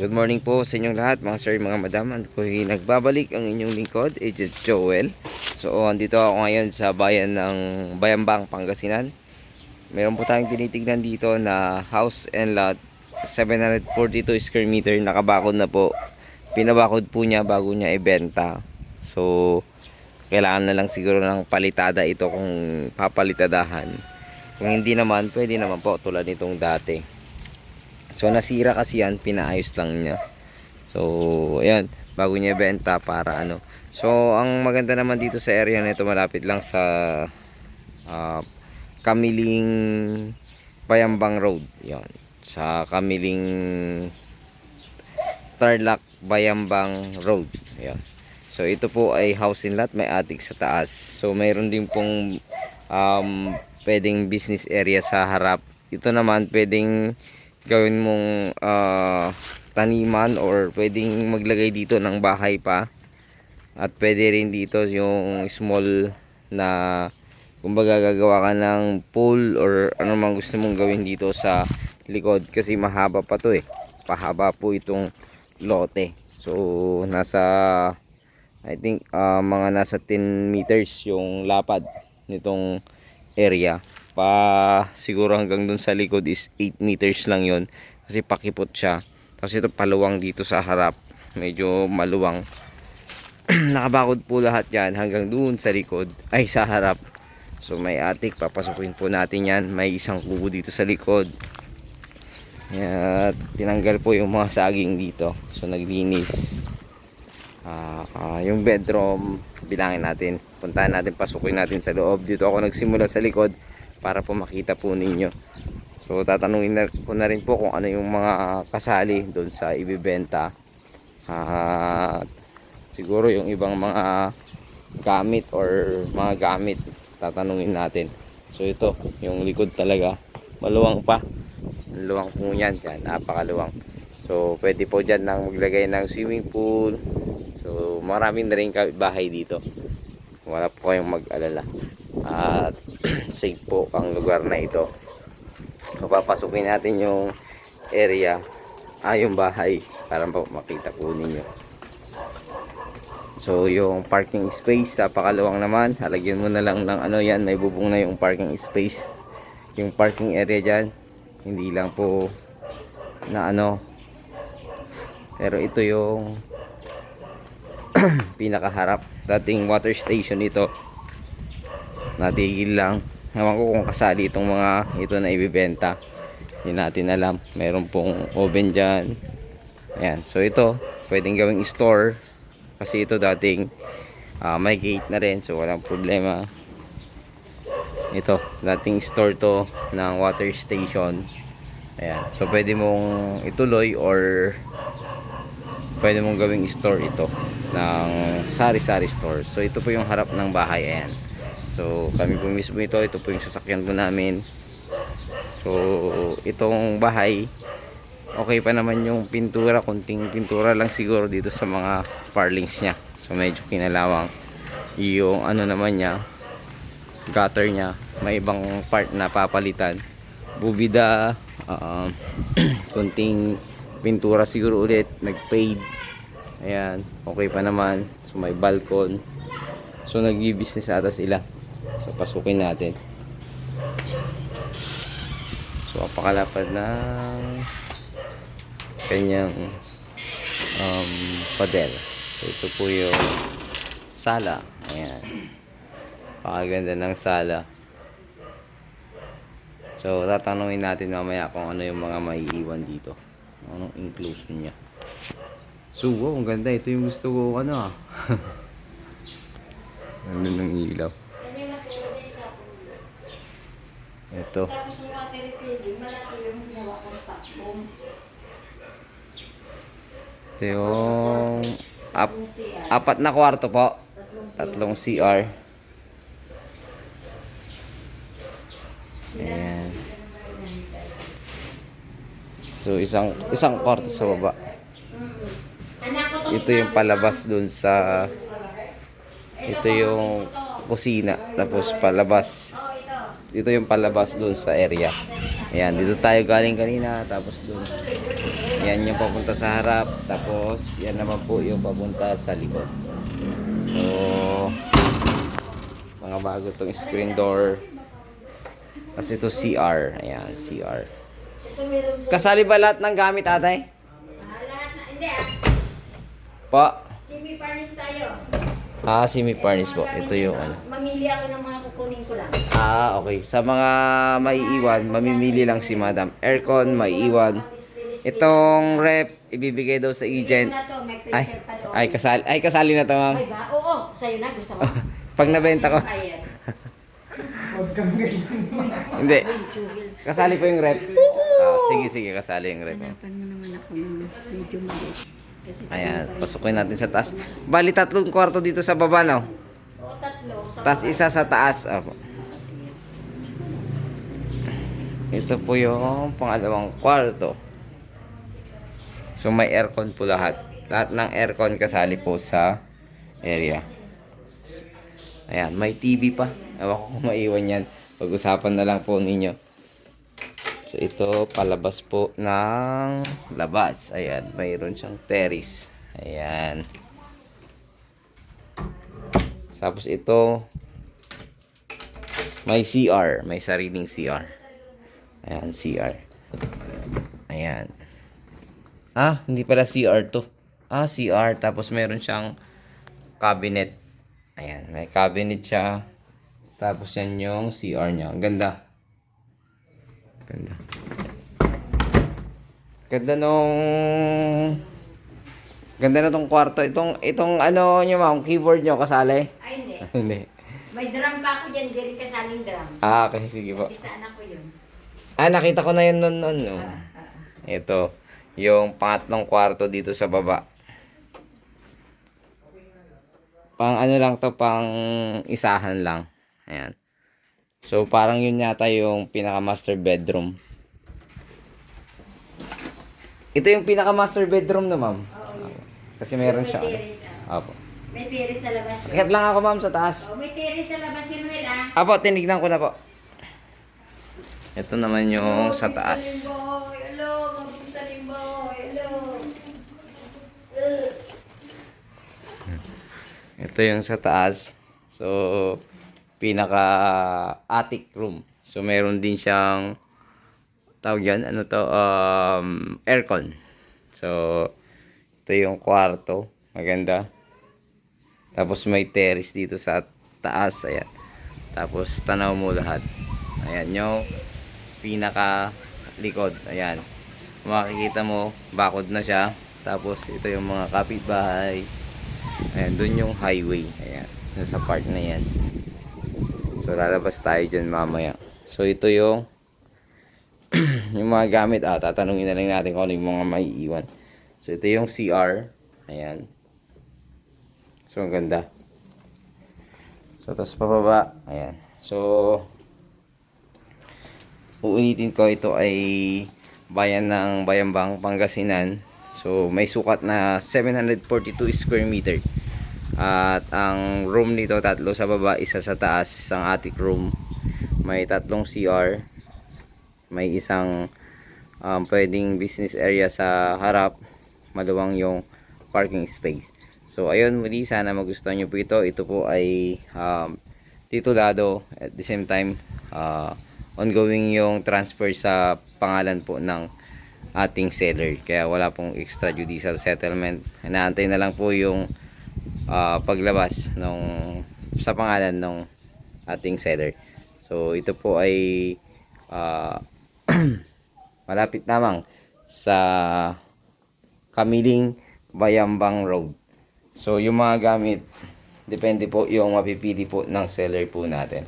Good morning po sa inyong lahat mga sir, mga madam. Ako'y nagbabalik ang inyong lingkod, Agent Joel. So andito ako ngayon sa bayan ng Bayambang, Pangasinan. Meron po tayong tinitignan dito na house and lot, 742 square meter, nakabakod na po. Pinabakod po niya bago niya ibenta. So kailangan na lang siguro ng palitada ito kung papalitadahan. Kung hindi naman, pwede naman po tulad nitong dati. So nasira kasi yan, pinaayos lang niya. So ayan, bago niya benta para ano. So ang maganda naman dito sa area nito, malapit lang sa Kamiling Bayambang Road. Yan, sa Kamiling Tarlac Bayambang Road. Yan. So ito po ay house and lot, may attic sa taas. So mayroon din pong pwedeng business area sa harap. Ito naman pwedeng gawin mong taniman, or pwedeng maglagay dito ng bahay pa, at pwede rin dito yung small na kumbaga gagawa ka ng pool or ano man gusto mong gawin dito sa likod, kasi mahaba pa to pahaba po itong lote. So nasa I think mga nasa 10 meters yung lapad nitong area. Siguro hanggang dun sa likod is 8 meters lang yon, kasi pakipot siya. Tapos ito paluwang dito sa harap, medyo maluwang. Nakabakod po lahat yan hanggang dun sa likod, ay sa harap. So may attic, papasukin po natin yan. May isang kubo dito sa likod. At tinanggal po yung mga saging dito, so naglinis. Yung bedroom, bilangin natin, puntahan natin, pasukin natin sa loob. Dito ako nagsimula sa likod para po makita po ninyo. So tatanungin ko na rin po kung ano yung mga kasali doon sa ibibenta. Siguro yung ibang mga gamit or mga gamit tatanungin natin. So ito yung likod talaga, maluwang pa. Maluwang po yan, napakaluwang. So pwede po dyan nang maglagay ng swimming pool. So maraming na rin bahay dito, wala po kayong mag-alala. At safe po ang lugar na ito. Papasukin natin yung area, yung bahay, para po makita po ninyo. So yung parking space, napakaluwang naman. Halagyan mo na lang ng ano yan, may bubong na yung parking space. Yung parking area dyan, hindi lang po na ano, pero ito yung pinakaharap. Dating water station ito, natigil lang. Ewan ko kung kasali itong mga ito na ibibenta, hindi natin alam. Meron pong oven dyan. Ayan, so ito pwedeng gawing store, kasi ito dating may gate na rin, so walang problema. Ito dating store to ng water station. Ayan, so pwede mong ituloy or pwede mong gawing store ito ng sari-sari store. So ito po yung harap ng bahay. Ayan, so kami po mismo ito po yung sasakyan po namin. So itong bahay, okay pa naman yung pintura, kunting pintura lang siguro dito sa mga parlings nya. So medyo kinalawang. Yung ano naman nya, gutter nya, may ibang part na papalitan. Bubida, kunting pintura siguro ulit, nag-fade. Ayan, okay pa naman. So may balcon. So nag-business ata sila. So pasukin natin. So apakalapad ng kanyang pader. So ito po yung sala. Ayan, pakaganda ng sala. So tatanungin natin mamaya kung ano yung mga maiiwan dito, anong inclusion nya. So wow, ang ganda. Ito yung gusto ko, ano ganda ng ilaw. Ito yung apat na kwarto po, tatlong CR. Ayan. So isang kwarto sa baba. So, ito yung palabas dun sa, ito yung kusina, tapos palabas, ito yung palabas dun sa area. Ayan, dito tayo galing kanina. Tapos dun. Yan yung papunta sa harap. Tapos, yan naman po yung papunta sa likod. So, mga bago tong screen door. Kasi ito CR. Ayan, CR. Kasali ba lahat ng gamit, atay? Lahat na, hindi Pa? Semi-furnish tayo. Semi-furnish po. Ito yung ano. Mamili ako ng mga kukunin ko lang. Okay. Sa mga maiiwan, mamimili lang si madam. Aircon, maiiwan. Itong rep, ibibigay daw sa agent. Na to, may Ay, freezer pa doon. kasali na to, ma'am. Ay ba? Oo, sa'yo na. Gusto mo? Pag nabenta ko. Ayan. Hindi. Kasali po yung rep. Sige, kasali yung rep. Hanapan mo naman ako ng medyo maliit. Kasi Ayan, pasukin natin sa taas. Bali, 3 kwarto dito sa baba, no? Oo, tatlo. Tapos isa sa taas. Opo. Ito po yung pangalawang kwarto. So, may aircon po lahat. Lahat ng aircon kasali po sa area. Ayan, may TV pa. Ewan ko kung maiwan yan. Pag-usapan na lang po ninyo. So, ito, palabas po ng labas. Ayan, mayroon siyang terrace. Ayan. Tapos ito, may CR. May sariling CR. Ayan, CR. Ayan. Hindi pala CR to. CR. Tapos meron siyang cabinet. Ayan, may cabinet siya. Tapos yan yung CR niya. Ang ganda. Ganda. Ganda na tong kwarto. Itong ano nyo, ma'am, keyboard nyo kasali? Ay, hindi. Hindi. May drum pa ako dyan. Diri kasaling drum. Okay, sige po. Kasi sa anak ko yun. Nakita ko na yun nun. No? Ito, yung pangatlong kwarto dito sa baba. Pang ano lang to, pang isahan lang. Ayan. So, parang yun yata yung pinaka-master bedroom. Ito yung pinaka-master bedroom na, ma'am. Oo, yun. Kasi meron May siya. terrace, Apo. May terrace sa labas yun. Akit lang ako, ma'am, sa taas. May terrace sa labas yun, Will, Apo, tinignan ko na po. Ito naman yung sa taas. Hello, mapunta rin boy. Hello. Ito yung sa taas. So, pinaka-attic room. So, meron din siyang tawag yan, aircon. So, ito yung kwarto. Maganda. Tapos may terrace dito sa taas. Ayan. Tapos, tanaw mo lahat. Ayan yung pinaka likod. Ayan. Makikita mo, bakod na siya. Tapos, ito yung mga kapitbahay. Ayan, dun yung highway. Ayan, nasa part na yan. So, lalabas tayo dyan mamaya. So, ito yung yung mga gamit. Tatanungin na lang natin kung ano yung mga maiiwan. So, ito yung CR. Ayan. So, ang ganda. So, tapos pababa. Ayan. So, uulitin ko, ito ay bayan ng Bayambang, Pangasinan. So, may sukat na 742 square meter. At ang room nito, 3 sa baba, 1 sa taas, isang attic room. May 3 CR. May isang pwedeng business area sa harap. Maluwang yung parking space. So, ayun, muli, sana magustuhan nyo po ito. Ito po ay titulado. At the same time, ongoing yung transfer sa pangalan po ng ating seller. Kaya wala pong extrajudicial settlement. Inaantay na lang po yung paglabas sa pangalan ng ating seller. So, ito po ay malapit lamang sa Kamiling, Bayambang Road. So, yung mga gamit, depende po yung mapipili po ng seller po natin.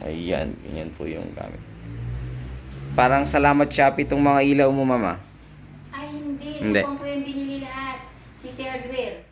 Ayan, ganyan po yung gamit. Parang salamat Shopee itong mga ilaw mo, mama. Ay, hindi. Hindi. Sa ko yung binili lahat. City Hardware.